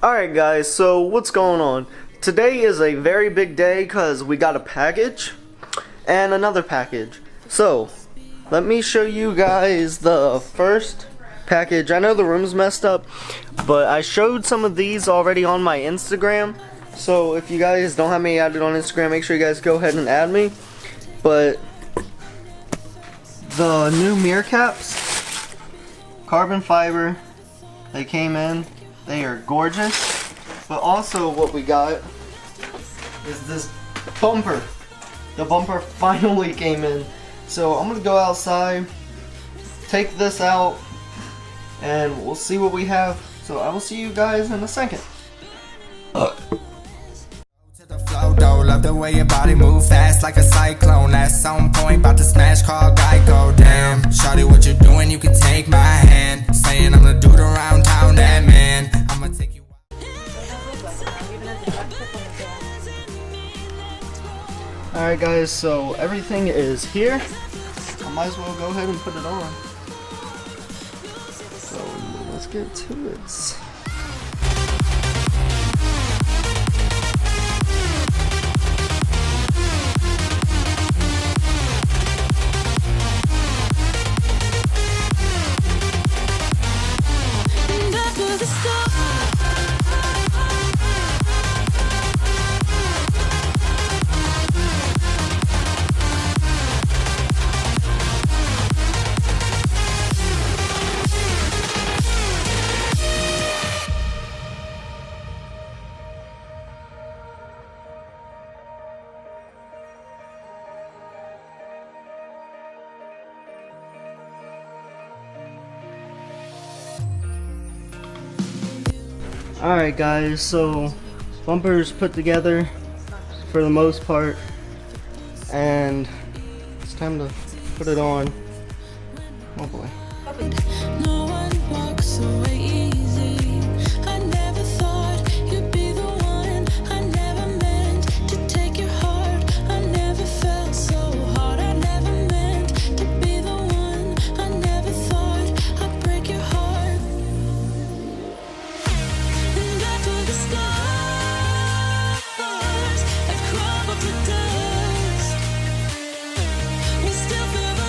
Alright guys, so what's going on? Today is a very big day because we got a package and another package. So, let me show you guys the first package. I know the room's messed up, but I showed some of these already on my Instagram. So if you guys don't have me added on Instagram, make sure you guys go ahead and add me. But the new mirror caps, carbon fiber, they came in. They are gorgeous. But also what we got is this bumper. The bumper finally came in. So I'm gonna go outside, take this out, and we'll see what we have. So I will see you guys in a second. Love the way your body move fast like a cyclone. At some point, about to smash, call Geico. Damn, shawty, what you doing? You can take my hand. Saying I'm the dude around town, that man. I'ma take you. Alright guys, so everything is here. I might as well go ahead and put it on. So let's get to it. Alright guys, so bumper's put together for the most part, and it's time to put it on. Oh boy. No one walks away easy. I never thought you'd be the one. I never meant to take your heart. I never felt so hard. I never meant to be the one. I never thought I'd break your heart. And after the stars have crumbled to dust, we still feel the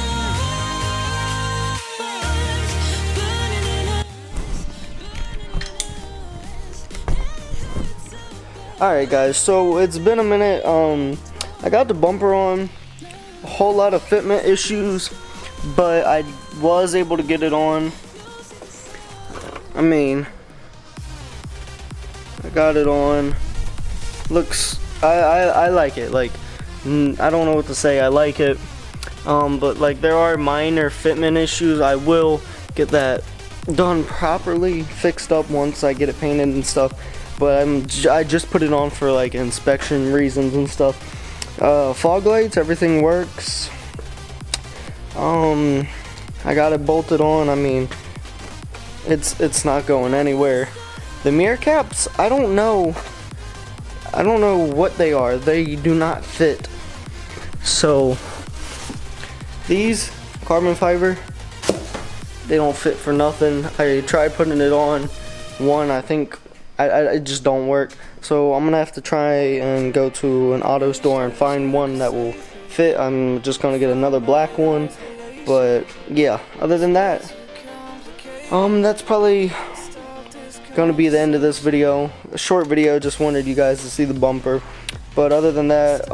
Alright guys, so it's been a minute. I got the bumper on, a whole lot of fitment issues, but I was able to get it on. I mean, I got it on. Looks, I like it. Like, I don't know what to say. I like it. But like, there are minor fitment issues. I will get that done properly, fixed up once I get it painted and stuff. But I just put it on for like inspection reasons and stuff. Fog lights, everything works. I got it bolted on. I mean, it's not going anywhere. The mirror caps, I don't know what they are. They do not fit. So these carbon fiber, they don't fit for nothing. I tried putting it on one, I think it just don't work. So I'm gonna have to try and go to an auto store and find one that will fit. I'm just gonna get another black one. But yeah, other than that, that's probably gonna be the end of this video. A short video, just wanted you guys to see the bumper. But other than that,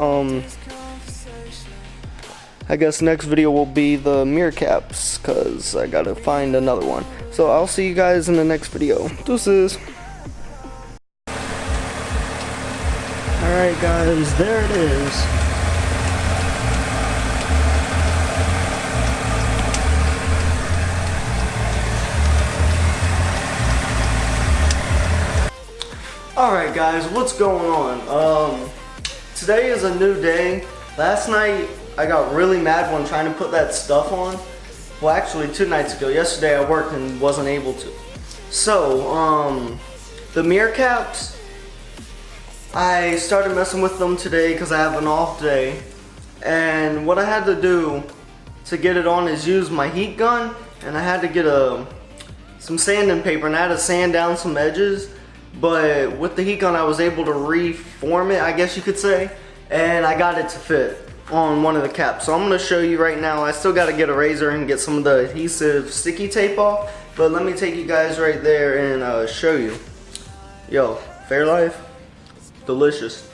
I guess next video will be the mirror caps, cause I gotta find another one. So I'll see you guys in the next video. Deuces. Alright guys, there it is. Alright guys, what's going on? Today is a new day. Last night I got really mad when trying to put that stuff on. Well, actually 2 nights ago. Yesterday I worked and wasn't able to. So, the mirror caps, I started messing with them today because I have an off day. And what I had to do to get it on is use my heat gun, and I had to get some sanding paper, and I had to sand down some edges but with the heat gun I was able to reform it, I guess you could say, and I got it to fit on one of the caps. So I'm gonna show you right now. I still gotta get a razor and get some of the adhesive sticky tape off, but let me take you guys right there and show you. Yo, Fairlife, delicious.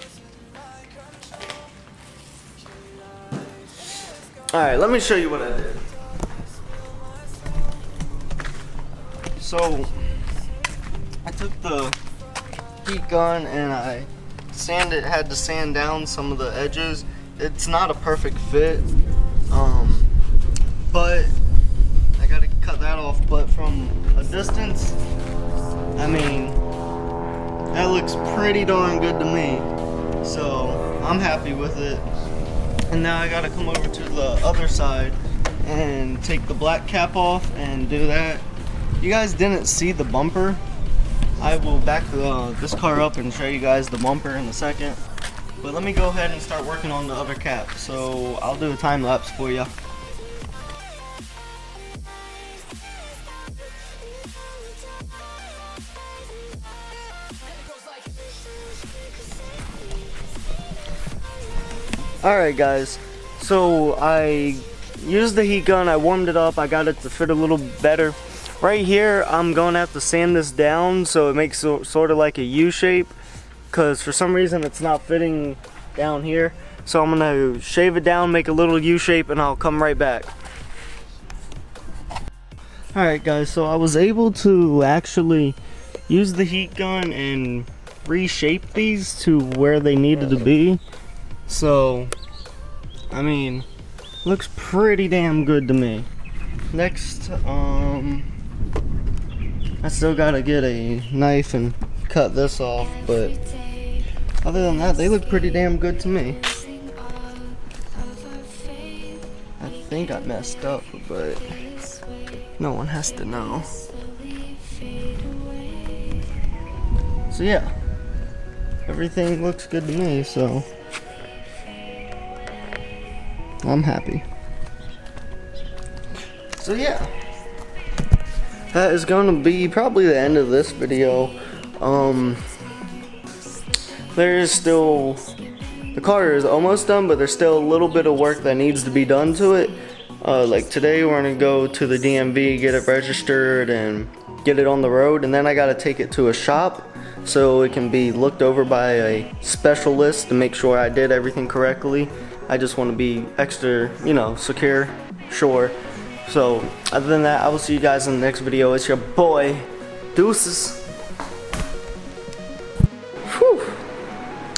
Alright, let me show you what I did. So, I took the heat gun and I had to sand down some of the edges. It's not a perfect fit, but I gotta cut that off. But from a distance, I mean, that looks pretty darn good to me. So, I'm happy with it. And now I gotta come over to the other side and take the black cap off and do that. You guys didn't see the bumper. I will back this car up and show you guys the bumper in a second. But let me go ahead and start working on the other cap. So I'll do a time lapse for you. Alright guys, so I used the heat gun, I warmed it up, I got it to fit a little better. Right here, I'm going to have to sand this down so it makes sort of like a U shape, because for some reason it's not fitting down here. So I'm going to shave it down, make a little U shape, and I'll come right back. Alright guys, so I was able to actually use the heat gun and reshape these to where they needed to be. So, I mean, looks pretty damn good to me. Next, I still gotta get a knife and cut this off, but other than that, they look pretty damn good to me. I think I messed up, but no one has to know. So yeah, everything looks good to me, so I'm happy. So yeah, that is going to be probably the end of this video. There is still, the car is almost done, but there's still a little bit of work that needs to be done to it. Like today we're going to go to the DMV, get it registered and get it on the road, and then I got to take it to a shop so it can be looked over by a specialist to make sure I did everything correctly. I just want to be extra, you know, secure, sure. So, other than that, I will see you guys in the next video. It's your boy, Deuces. Whew.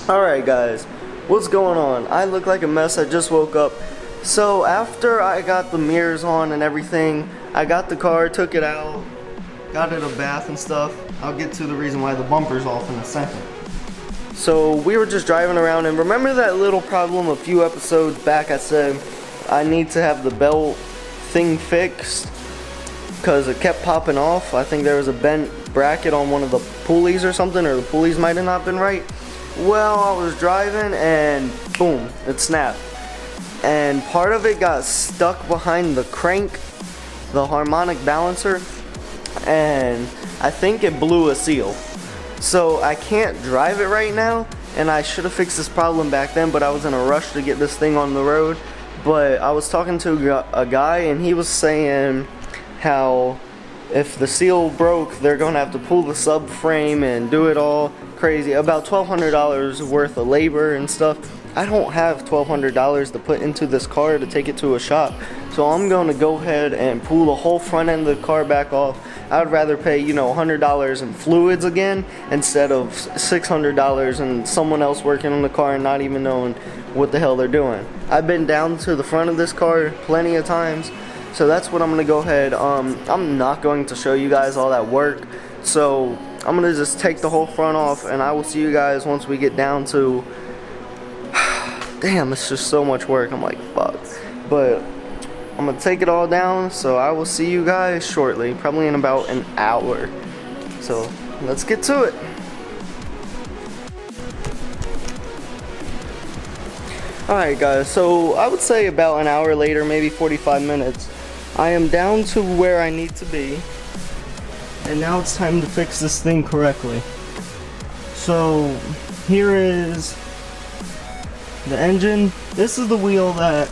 Alright guys, what's going on? I look like a mess, I just woke up. So, after I got the mirrors on and everything, I got the car, took it out, got it a bath and stuff. I'll get to the reason why the bumper's off in a second. So we were just driving around, and remember that little problem a few episodes back? I said I need to have the belt thing fixed because it kept popping off. I think there was a bent bracket on one of the pulleys or something, or the pulleys might have not been right. Well, I was driving and boom, it snapped. And part of it got stuck behind the crank, the harmonic balancer, and I think it blew a seal. So I can't drive it right now, and I should have fixed this problem back then, but I was in a rush to get this thing on the road. But I was talking to a guy, and he was saying how if the seal broke, they're gonna have to pull the subframe and do it all crazy, about $1,200 worth of labor and stuff. I don't have $1,200 to put into this car to take it to a shop, so I'm gonna go ahead and pull the whole front end of the car back off. I would rather pay, you know, $100 in fluids again instead of $600 and someone else working on the car and not even knowing what the hell they're doing. I've been down to the front of this car plenty of times, so that's what I'm gonna go ahead. I'm not going to show you guys all that work, so I'm gonna just take the whole front off, and I will see you guys once we get down to. Damn, it's just so much work. I'm like, fuck. But I'm gonna take it all down, so I will see you guys shortly, probably in about an hour. So let's get to it. Alright guys, so I would say about an hour later, maybe 45 minutes, I am down to where I need to be, and now it's time to fix this thing correctly. So here is the engine. This is the wheel that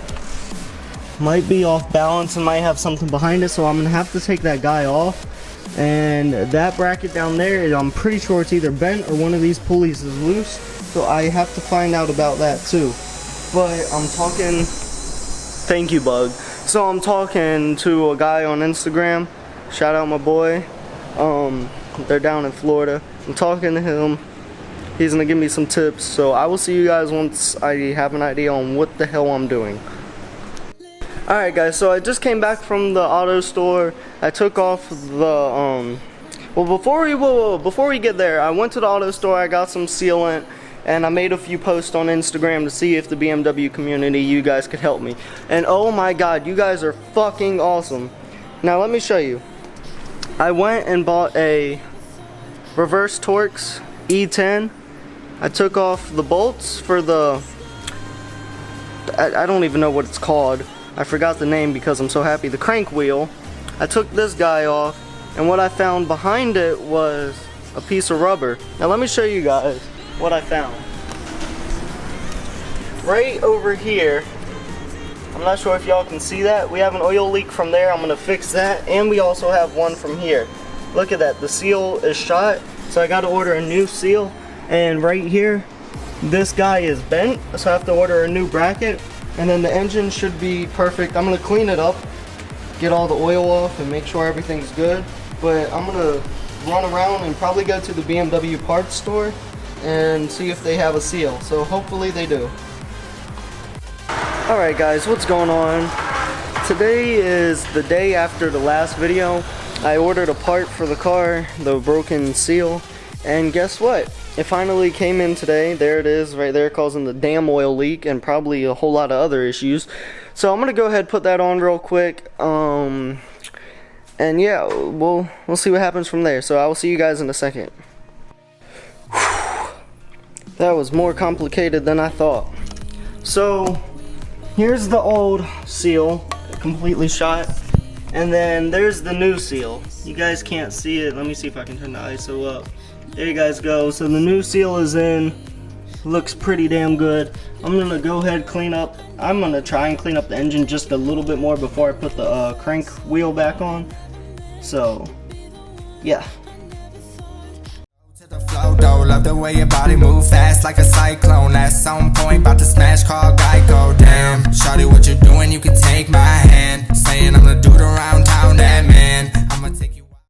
might be off balance and might have something behind it, so I'm gonna have to take that guy off. And that bracket down there, I'm pretty sure it's either bent or one of these pulleys is loose, so I have to find out about that too. But I'm talking, thank you, Bug. So I'm talking to a guy on Instagram, shout out my boy, they're down in Florida. I'm talking to him, he's gonna give me some tips, so I will see you guys once I have an idea on what the hell I'm doing. Alright guys, so I just came back from the auto store. I took off the, well before we get there, I went to the auto store, I got some sealant, and I made a few posts on Instagram to see if the BMW community, you guys could help me. And oh my god, you guys are fucking awesome. Now let me show you. I went and bought a Reverse Torx E10. I took off the bolts for the, I don't even know what it's called. I forgot the name because I'm so happy. The crank wheel. I took this guy off, and what I found behind it was a piece of rubber. Now let me show you guys what I found. Right over here, I'm not sure if y'all can see that. We have an oil leak from there. I'm gonna fix that, and we also have one from here. Look at that, the seal is shot, so I gotta order a new seal. And right here, this guy is bent, so I have to order a new bracket. And then the engine should be perfect. I'm gonna clean it up, get all the oil off, and make sure everything's good. But I'm gonna run around and probably go to the BMW parts store and see if they have a seal. So hopefully they do. Alright guys, what's going on? Today is the day after the last video. I ordered a part for the car, the broken seal, and guess what? It finally came in today. There it is right there, causing the damn oil leak and probably a whole lot of other issues. So I'm gonna go ahead and put that on real quick. And yeah, we'll see what happens from there. So I will see you guys in a second. That was more complicated than I thought. So here's the old seal, completely shot. And then there's the new seal. You guys can't see it. Let me see if I can turn the ISO up. There you guys go. So the new seal is in. Looks pretty damn good. I'm gonna go ahead clean up. I'm gonna try and clean up the engine just a little bit more before I put the crank wheel back on. So yeah. Love the way your body move fast like a cyclone. At some point, about to smash, call Geico. Damn, shawty, what you doing? You can take my hand. Saying I'm the dude around town, that man.